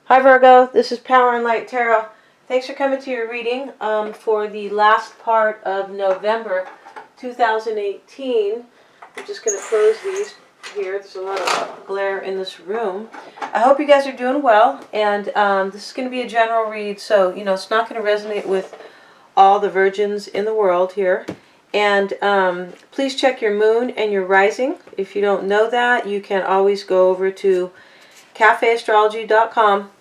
Hi Virgo, this is Power and Light Tarot. Thanks for coming to your reading for the last part of November 2018. I'm just going to close these here. There's a lot of glare in this room. I hope you guys are doing well, and this is going to be a general read, so it's not going to resonate with all the virgins in the world here. And please check your moon and your rising. If you don't know that, you can always go over to cafeastrology.com.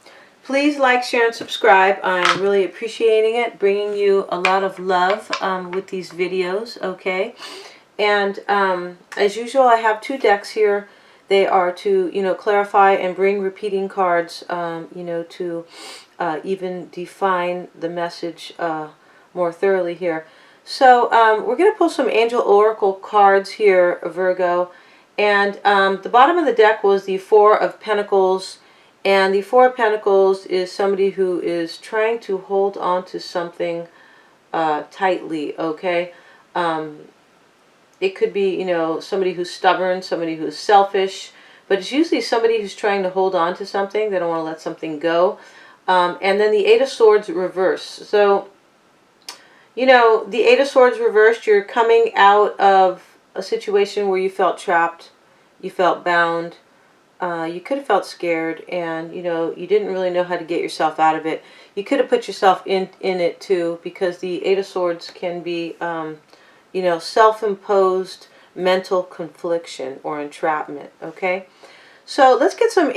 Please like, share, and subscribe. I'm really appreciating it, bringing you a lot of love with these videos, okay? And as usual, I have two decks here. They are to, clarify and bring repeating cards, to even define the message more thoroughly here. So we're going to pull some Angel Oracle cards here, Virgo. And the bottom of the deck was the Four of Pentacles. And the Four of Pentacles is somebody who is trying to hold on to something tightly, okay? It could be, somebody who's stubborn, somebody who's selfish, but it's usually somebody who's trying to hold on to something. They don't want to let something go. And then the Eight of Swords reversed. So, the Eight of Swords reversed, you're coming out of a situation where you felt trapped, you felt bound. You could have felt scared, and you didn't really know how to get yourself out of it. You could have put yourself in it too, because the Eight of Swords can be self-imposed mental confliction or entrapment, okay? So let's get some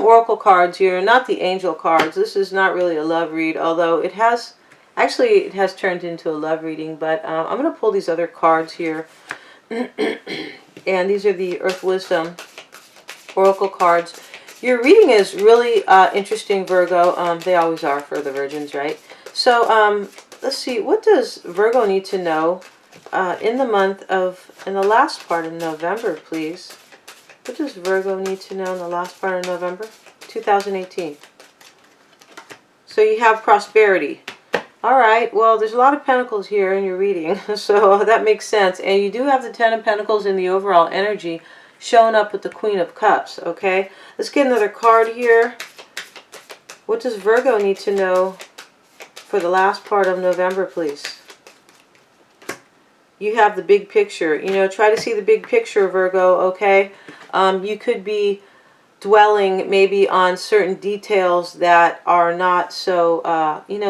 oracle cards here. Not the angel cards. This is not really a love read, although it has turned into a love reading, but I'm going to pull these other cards here. And these are the Earth Wisdom Oracle cards. Your reading is really interesting, Virgo. They always are for the virgins, right? So let's see, what does Virgo need to know in the last part of November, please? What does Virgo need to know in the last part of November 2018? So you have prosperity. All right, well, there's a lot of pentacles here in your reading, so that makes sense. And you do have the Ten of Pentacles in the overall energy showing up with the Queen of Cups, okay? Let's get another card here. What does Virgo need to know for the last part of November, please? You have the big picture. Try to see the big picture, Virgo, okay? You could be dwelling maybe on certain details that are not so,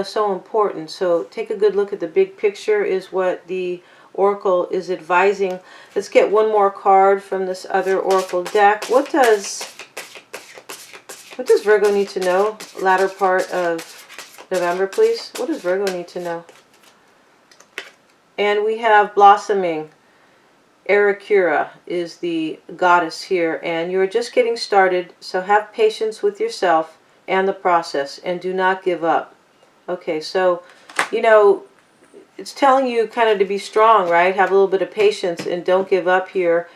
so important. So take a good look at the big picture is what the Oracle is advising. Let's get one more card from this other Oracle deck. What does Virgo need to know? Latter part of November, please. What does Virgo need to know? And we have blossoming. Ericura is the goddess here, and you're just getting started, so have patience with yourself and the process, and do not give up. Okay, so, it's telling you kind of to be strong, right? Have a little bit of patience and don't give up here.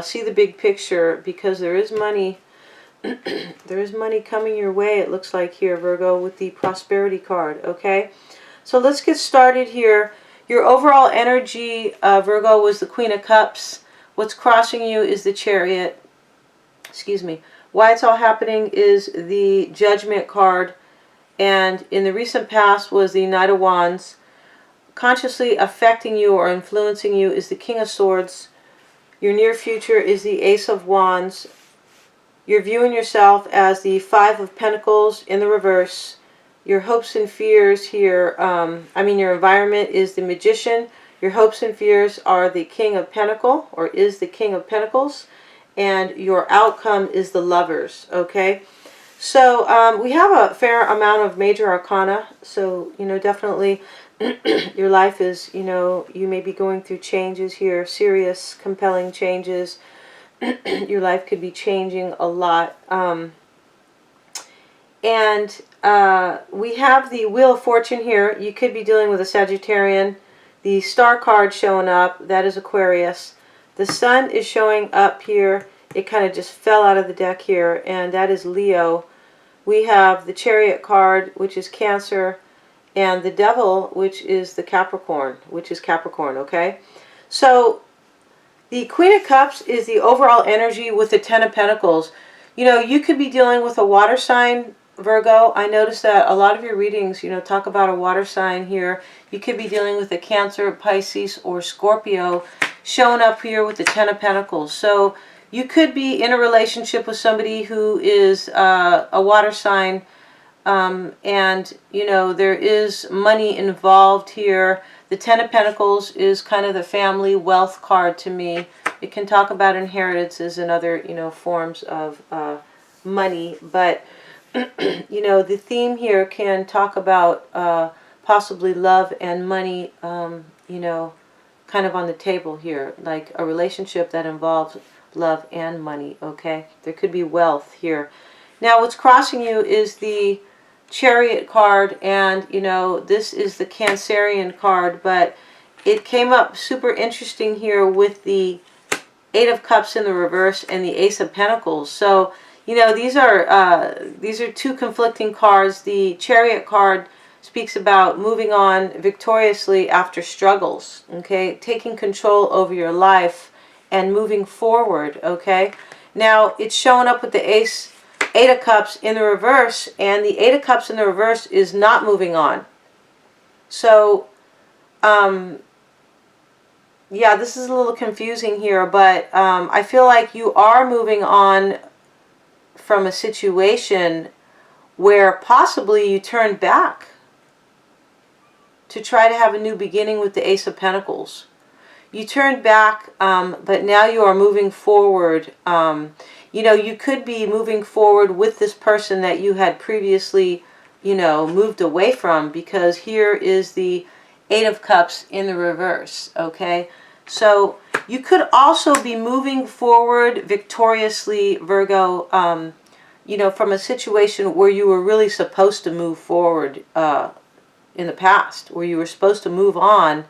See the big picture, because there is money. There is money coming your way, it looks like here, Virgo, with the prosperity card, okay? So let's get started here. Your overall energy, Virgo, was the Queen of Cups. What's crossing you is the Chariot. Excuse me. Why it's all happening is the Judgment card. And in the recent past was the Knight of Wands. Consciously affecting you or influencing you is the King of Swords. Your near future is the Ace of Wands. You're viewing yourself as the Five of Pentacles in the reverse. Your hopes and fears here, your environment is the Magician. Your hopes and fears are the King of Pentacles, or is the King of Pentacles. And your outcome is the Lovers, okay? So we have a fair amount of major arcana. So, definitely your life is, you may be going through changes here, serious, compelling changes. Your life could be changing a lot. And we have the Wheel of Fortune here. You could be dealing with a Sagittarian. The Star card showing up, that is Aquarius. The Sun is showing up here. It kind of just fell out of the deck here, and that is Leo. We have the Chariot card, which is Cancer, and the Devil, which is the Capricorn, okay? So the Queen of Cups is the overall energy with the Ten of Pentacles. You know, you could be dealing with a water sign, Virgo. I noticed that a lot of your readings, you know, talk about a water sign here. You could be dealing with a Cancer, Pisces, or Scorpio, showing up here with the Ten of Pentacles. So you could be in a relationship with somebody who is a water sign, and, you know, there is money involved here. The Ten of Pentacles is kind of the family wealth card to me. It can talk about inheritances and other, you know, forms of money. But, you know, the theme here can talk about possibly love and money, you know, kind of on the table here. Like a relationship that involves love and money, okay? There could be wealth here. Now, what's crossing you is the Chariot card, and, you know, this is the Cancerian card, but it came up super interesting here with the Eight of Cups in the reverse and the Ace of Pentacles. So, you know, these are two conflicting cards. The Chariot card speaks about moving on victoriously after struggles, okay? Taking control over your life and moving forward, okay? Now, it's showing up with the Eight of Cups in the reverse, and the Eight of Cups in the reverse is not moving on. So, yeah, this is a little confusing here, but I feel like you are moving on from a situation where possibly you turned back to try to have a new beginning with the Ace of Pentacles. You turned back, but now you are moving forward. You know, you could be moving forward with this person that you had previously, you know, moved away from, because here is the Eight of Cups in the reverse, okay? So you could also be moving forward victoriously, Virgo, you know, from a situation where you were really supposed to move forward in the past, where you were supposed to move on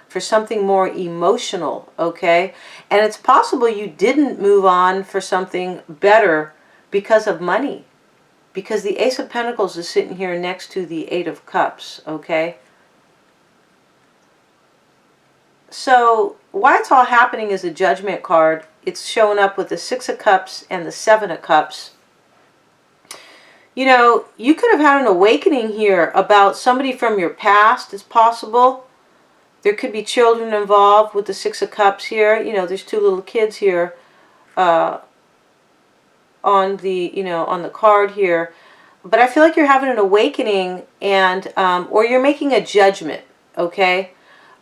for something more emotional, okay? And it's possible you didn't move on for something better because of money, because the Ace of Pentacles is sitting here next to the Eight of Cups, okay? So why it's all happening is a Judgment card. It's showing up with the Six of Cups and the Seven of Cups. You know, you could have had an awakening here about somebody from your past. It's possible. There could be children involved with the Six of Cups here. You know, there's two little kids here on the, you know, on the card here. But I feel like you're having an awakening, and or you're making a judgment, okay,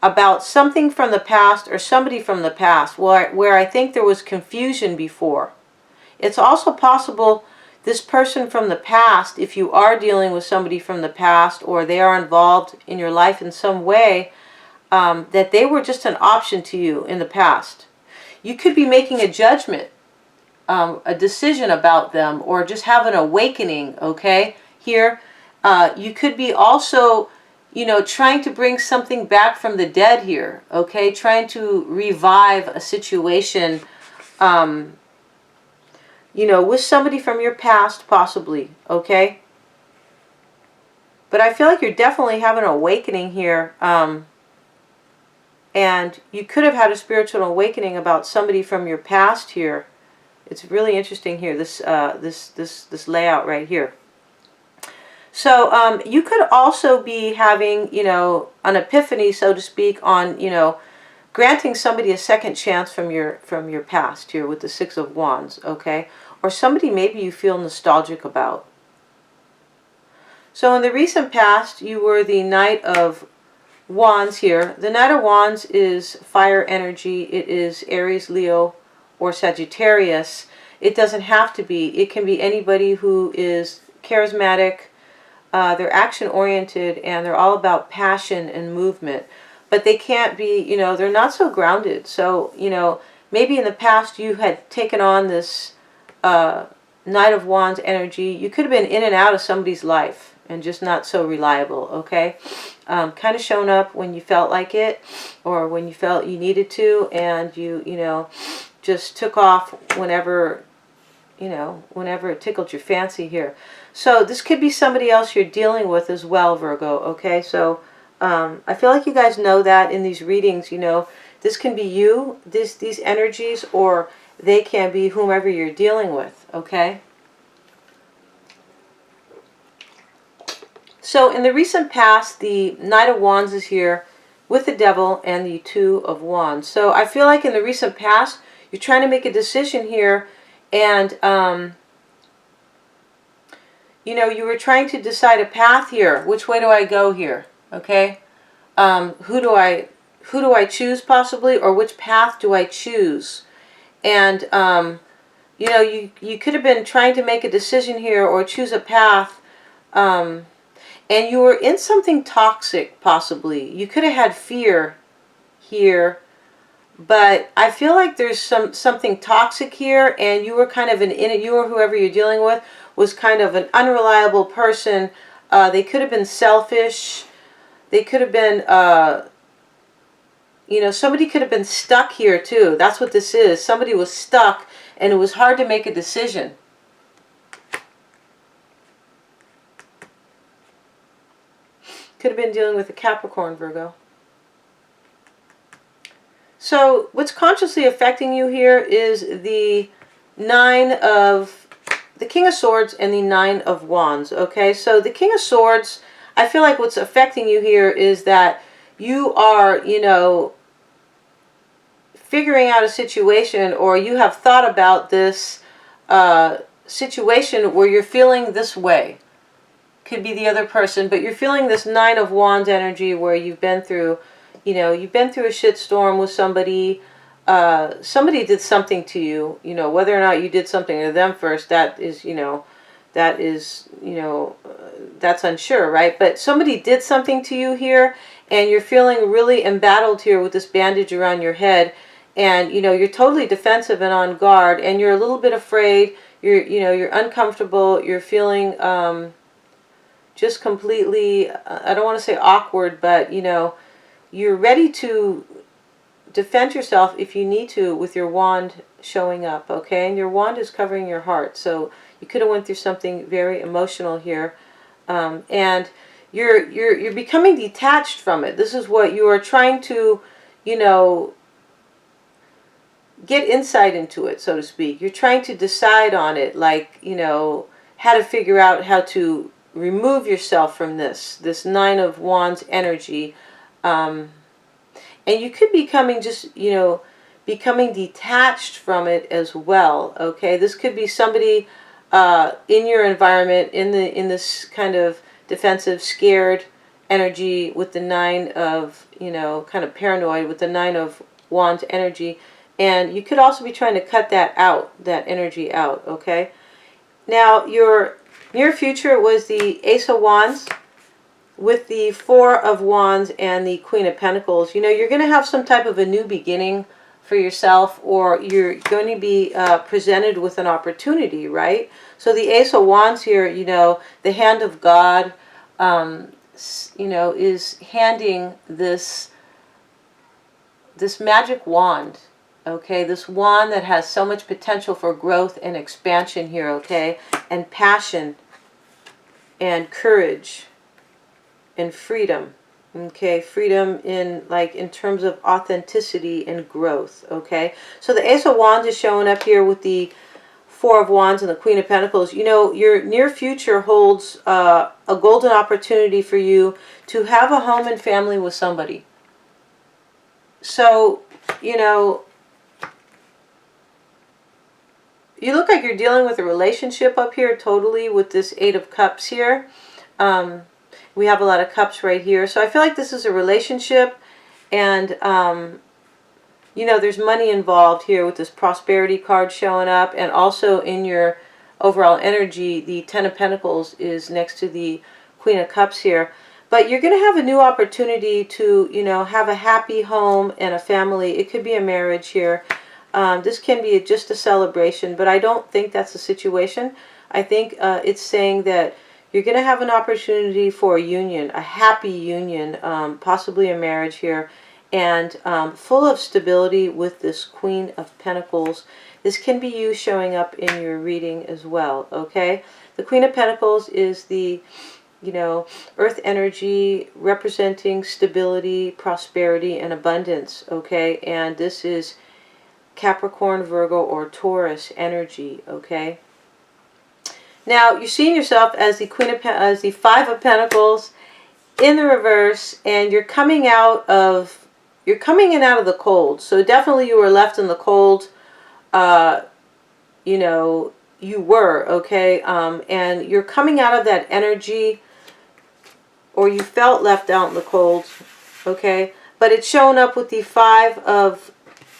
about something from the past or somebody from the past where I think there was confusion before. It's also possible this person from the past, if you are dealing with somebody from the past or they are involved in your life in some way, that they were just an option to you in the past. You could be making a judgment, a decision about them, or just have an awakening, okay? Here, you could be also, you know, trying to bring something back from the dead here, okay? Trying to revive a situation, you know, with somebody from your past, possibly, okay? But I feel like you're definitely having an awakening here, and you could have had a spiritual awakening about somebody from your past here. It's really interesting here, this this layout right here. So you could also be having, you know, an epiphany, so to speak, on, you know, granting somebody a second chance from your past here with the Six of Wands, okay? Or somebody maybe you feel nostalgic about. So in the recent past, you were the Knight of Wands here. The Knight of Wands is fire energy. It is Aries, Leo, or Sagittarius. It doesn't have to be. It can be anybody who is charismatic. They're action-oriented, and they're all about passion and movement. But they can't be, you know, they're not so grounded. So, you know, maybe in the past you had taken on this Knight of Wands energy. You could have been in and out of somebody's life and just not so reliable, okay? Kind of shown up when you felt like it, or when you felt you needed to, and you know, just took off whenever, you know, whenever it tickled your fancy here. So this could be somebody else you're dealing with as well, Virgo, okay? So I feel like you guys know that in these readings, you know, this can be you, these energies, or they can be whomever you're dealing with, okay? So in the recent past, the Knight of Wands is here with the Devil and the Two of Wands. So I feel like in the recent past, you're trying to make a decision here, and you know, you were trying to decide a path here. Which way do I go here? Okay, who do I choose possibly, or which path do I choose? And you know, you could have been trying to make a decision here or choose a path, and you were in something toxic possibly. You could have had fear here, but I feel like there's something toxic here, and you were kind of you or whoever you're dealing with was kind of an unreliable person. They could have been selfish. They could have been, you know, somebody could have been stuck here too. That's what this is. Somebody was stuck, and it was hard to make a decision. Could have been dealing with a Capricorn, Virgo. So what's consciously affecting you here is the King of Swords and the Nine of Wands. Okay, so the King of Swords, I feel like what's affecting you here is that you are, you know, figuring out a situation, or you have thought about this situation where you're feeling this way. Could be the other person, but you're feeling this Nine of Wands energy where you've been through, you know, you've been through a shitstorm with somebody. Somebody did something to you, you know, whether or not you did something to them first, that is, you know, that's unsure, right? But somebody did something to you here, and you're feeling really embattled here with this bandage around your head, and, you know, you're totally defensive and on guard, and you're a little bit afraid, you're uncomfortable, you're feeling, just completely, I don't want to say awkward, but, you know, you're ready to defend yourself if you need to with your wand showing up, okay? And your wand is covering your heart, so you could have went through something very emotional here, and you're becoming detached from it. This is what you are trying to, you know, get insight into it, so to speak. You're trying to decide on it, like, you know, how to figure out how to remove yourself from this Nine of Wands energy, and you could be becoming just, you know, becoming detached from it as well, okay? This could be somebody in your environment, in this kind of defensive, scared energy with the Nine of, you know, kind of paranoid with the Nine of Wands energy. And you could also be trying to cut that out, that energy out, okay? Now, your near future was the Ace of Wands with the Four of Wands and the Queen of Pentacles. You know, you're going to have some type of a new beginning for yourself, or you're going to be presented with an opportunity, right? So the Ace of Wands here, you know, the hand of God, you know, is handing this magic wand. Okay, this wand that has so much potential for growth and expansion here, okay, and passion and courage and freedom, okay, freedom in terms of authenticity and growth, okay. So the Ace of Wands is showing up here with the Four of Wands and the Queen of Pentacles. You know, your near future holds a golden opportunity for you to have a home and family with somebody. So, you know, you look like you're dealing with a relationship up here totally with this Eight of Cups here. We have a lot of cups right here. So I feel like this is a relationship, and, you know, there's money involved here with this prosperity card showing up, and also in your overall energy, the Ten of Pentacles is next to the Queen of Cups here. But you're going to have a new opportunity to, you know, have a happy home and a family. It could be a marriage here. This can be just a celebration, but I don't think that's the situation. I think it's saying that you're going to have an opportunity for a union, a happy union, possibly a marriage here, and full of stability with this Queen of Pentacles. This can be you showing up in your reading as well, okay? The Queen of Pentacles is the, you know, earth energy representing stability, prosperity, and abundance, okay? And this is Capricorn, Virgo, or Taurus energy, okay? Now, you're seeing yourself as the as the Five of Pentacles in the reverse, and you're coming in out of the cold. So definitely you were left in the cold. You know, you were, okay? And you're coming out of that energy, or you felt left out in the cold, okay? But it's showing up with the Five of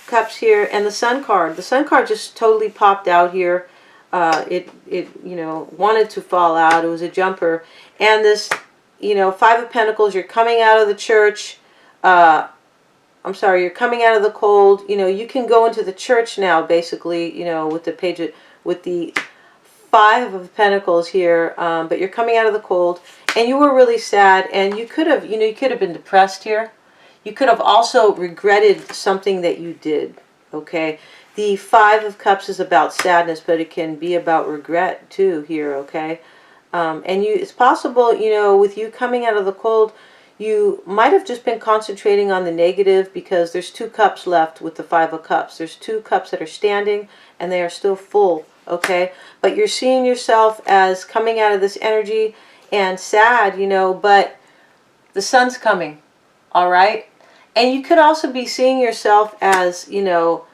Cups here and the Sun card. The Sun card just totally popped out here. It you know, wanted to fall out. It was a jumper. And this, you know, Five of Pentacles, you're coming out of the church. I'm sorry, you're coming out of the cold. You know, you can go into the church now, basically, you know, with the page, with the Five of Pentacles here. But you're coming out of the cold, and you were really sad, and you could have, you know, you could have been depressed here. You could have also regretted something that you did, okay? The Five of Cups is about sadness, but it can be about regret too here, okay? And it's possible, you know, with you coming out of the cold, you might have just been concentrating on the negative, because there's two cups left with the Five of Cups. There's two cups that are standing, and they are still full, okay? But you're seeing yourself as coming out of this energy and sad, you know, but the sun's coming, all right? And you could also be seeing yourself as, you know,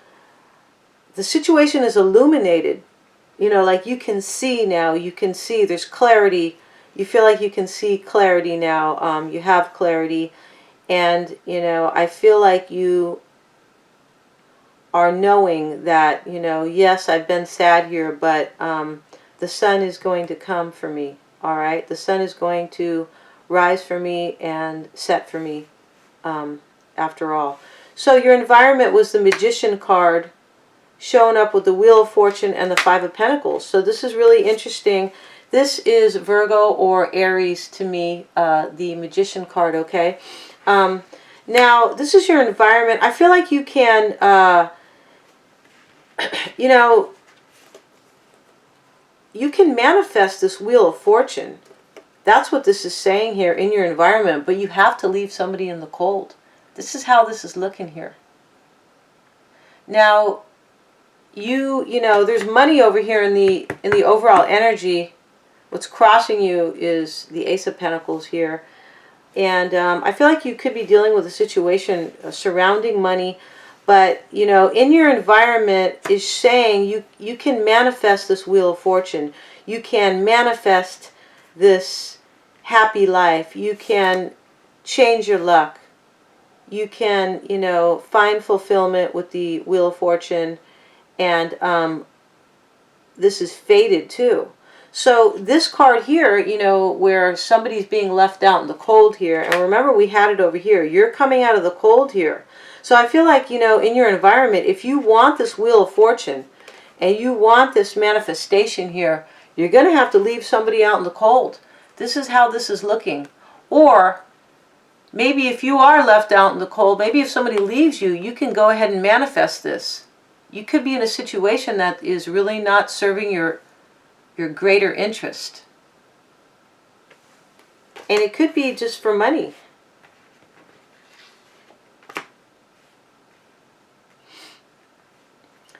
the situation is illuminated. You know, like you can see now, you can see, there's clarity. You feel like you can see clarity now. You have clarity. And, you know, I feel like you are knowing that, you know, yes, I've been sad here, but the sun is going to come for me. All right? The sun is going to rise for me and set for me, after all. So your environment was the Magician card, showing up with the Wheel of Fortune and the Five of Pentacles. So this is really interesting. This is Virgo or Aries to me, the Magician card, okay? Now, this is your environment. I feel like you can, you know, you can manifest this Wheel of Fortune. That's what this is saying here in your environment, but you have to leave somebody in the cold. This is how this is looking here. Now, you know, there's money over here in the overall energy. What's crossing you is the Ace of Pentacles here. And I feel like you could be dealing with a situation surrounding money. But, you know, in your environment is saying you can manifest this Wheel of Fortune. You can manifest this happy life. You can change your luck. You can, you know, find fulfillment with the Wheel of Fortune. And this is fated too. So this card here, you know, where somebody's being left out in the cold here, and remember we had it over here, you're coming out of the cold here. So I feel like, you know, in your environment, if you want this Wheel of Fortune and you want this manifestation here, you're going to have to leave somebody out in the cold. This is how this is looking. Or maybe if you are left out in the cold, maybe if somebody leaves you, you can go ahead and manifest this. You could be in a situation that is really not serving your greater interest. And it could be just for money.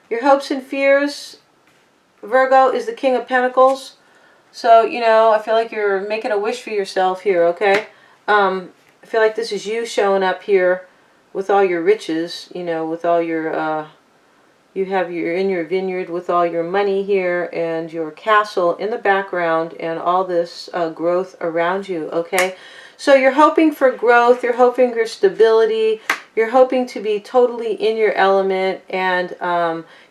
Your hopes and fears, Virgo, is the King of Pentacles. So, you know, I feel like you're making a wish for yourself here, okay? I feel like this is you showing up here with all your riches, you know, with all your... you're in your vineyard with all your money here and your castle in the background and all this growth around you, okay? So you're hoping for growth, you're hoping for stability, you're hoping to be totally in your element, and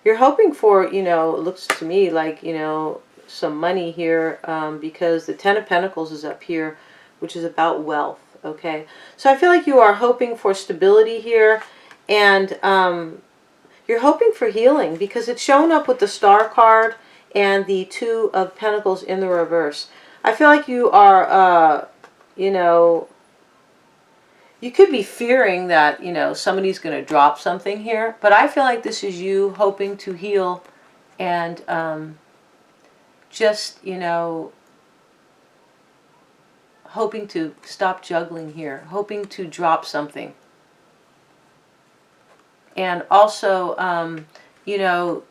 you're hoping for, you know, it looks to me like, you know, some money here, because the Ten of Pentacles is up here, which is about wealth, okay? So I feel like you are hoping for stability here, and you're hoping for healing, because it's shown up with the Star card and the Two of Pentacles in the reverse. I feel like you are, you know, you could be fearing that, you know, somebody's going to drop something here. But I feel like this is you hoping to heal and just, you know, hoping to stop juggling here, hoping to drop something. And also, you know,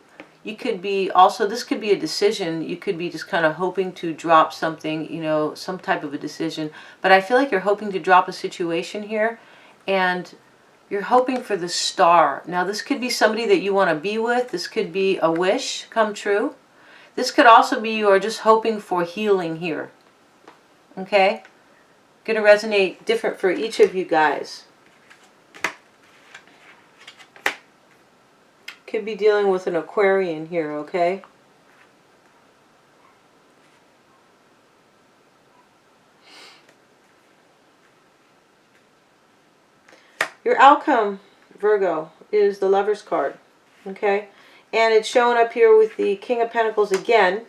You could be also, this could be a decision. You could be just kind of hoping to drop something, you know, some type of a decision. But I feel like you're hoping to drop a situation here, and you're hoping for the star. Now this could be somebody that you want to be with. This could be a wish come true. This could also be you are just hoping for healing here. Okay? Going to resonate different for each of you guys. Could be dealing with an Aquarian here, okay? Your outcome, Virgo, is the Lover's card, okay? And it's showing up here with the King of Pentacles again.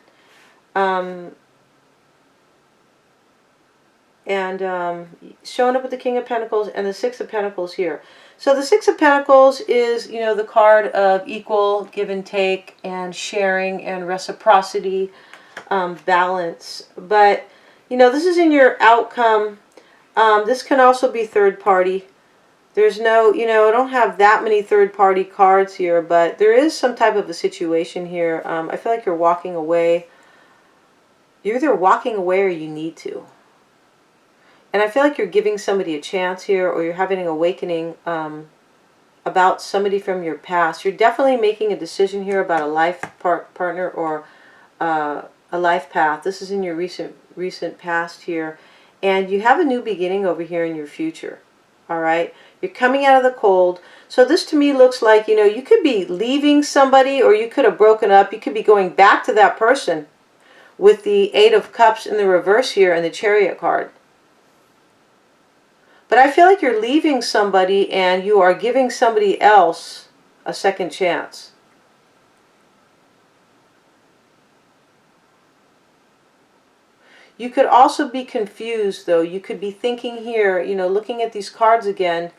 Showing up with the King of Pentacles and the Six of Pentacles here. So the Six of Pentacles is, you know, the card of equal give and take and sharing and reciprocity, balance. But, you know, this is in your outcome. This can also be third party. There's no, you know, I don't have that many third-party cards here, but there is some type of a situation here. I feel like you're walking away. You're either walking away or you need to. And I feel like you're giving somebody a chance here, or you're having an awakening about somebody from your past. You're definitely making a decision here about a life partner or a life path. This is in your recent past here. And you have a new beginning over here in your future. All right? You're coming out of the cold. So this to me looks like, you know, you could be leaving somebody, or you could have broken up. You could be going back to that person with the Eight of Cups in the reverse here and the Chariot card. But I feel like you're leaving somebody and you are giving somebody else a second chance. You could also be confused, though. You could be thinking here, you know, looking at these cards again,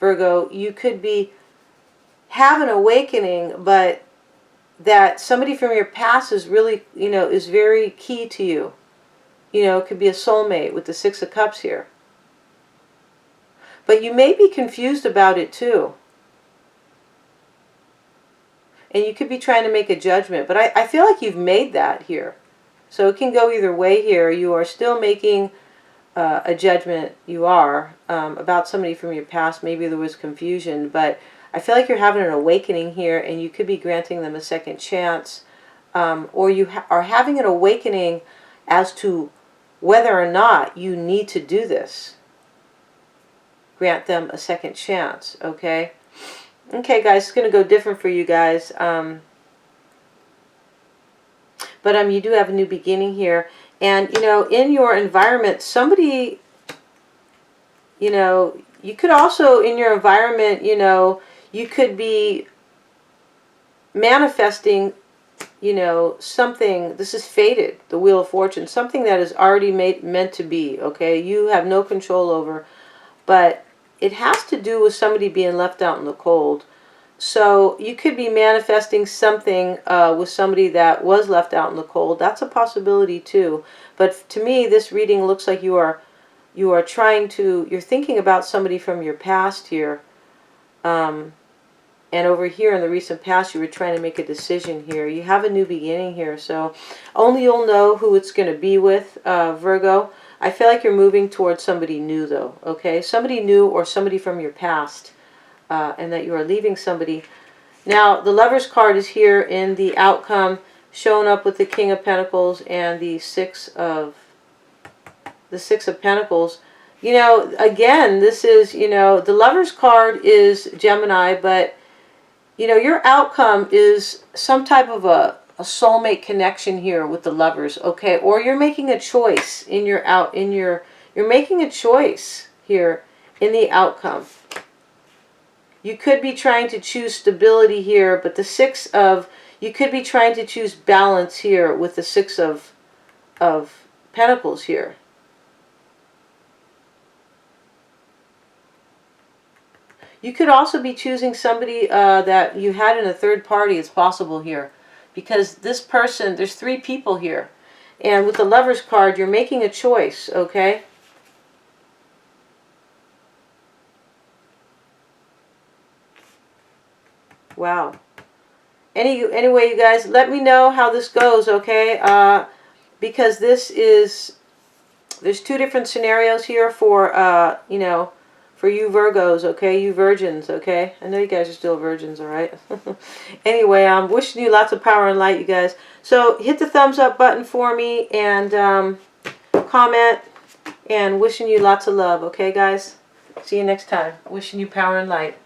Virgo, you could be have an awakening, but that somebody from your past is really, you know, is very key to you. You know, it could be a soulmate with the Six of Cups here. But you may be confused about it too. And you could be trying to make a judgment. But I feel like you've made that here. So it can go either way here. You are still making a judgment. You are about somebody from your past. Maybe there was confusion. But I feel like you're having an awakening here. And you could be granting them a second chance. Or you are having an awakening as to whether or not you need to do this. Grant them a second chance, okay? Okay, guys, it's going to go different for you guys. But you do have a new beginning here. And, you know, in your environment, somebody, you know, you could also, in your environment, you know, you could be manifesting, you know, something. This is fated, the Wheel of Fortune, something that is already meant to be, okay? You have no control over. But it has to do with somebody being left out in the cold. So you could be manifesting something with somebody that was left out in the cold. That's a possibility too. But to me, this reading looks like you are trying to, you're thinking about somebody from your past here. And over here in the recent past, you were trying to make a decision here. You have a new beginning here. So only you'll know who it's going to be with, Virgo. I feel like you're moving towards somebody new, though, okay? Somebody new or somebody from your past, and that you are leaving somebody. Now, the Lover's card is here in the outcome, showing up with the King of Pentacles and the Six of Pentacles. You know, again, this is, you know, the Lover's card is Gemini, but, you know, your outcome is some type of a soulmate connection here with the Lovers, okay? Or you're making a choice in your you're making a choice here in the outcome. You could be trying to choose stability here, but you could be trying to choose balance here with the Six of Pentacles here. You could also be choosing somebody that you had in a third party. It's possible here. Because this person, there's three people here. And with the Lover's card, you're making a choice, okay? Wow. Anyway, you guys, let me know how this goes, okay? Because there's two different scenarios here for, you know, for you Virgos, okay? You virgins, okay? I know you guys are still virgins, all right? Anyway, I'm wishing you lots of power and light, you guys. So hit the thumbs up button for me and comment, and wishing you lots of love, okay, guys? See you next time. Wishing you power and light.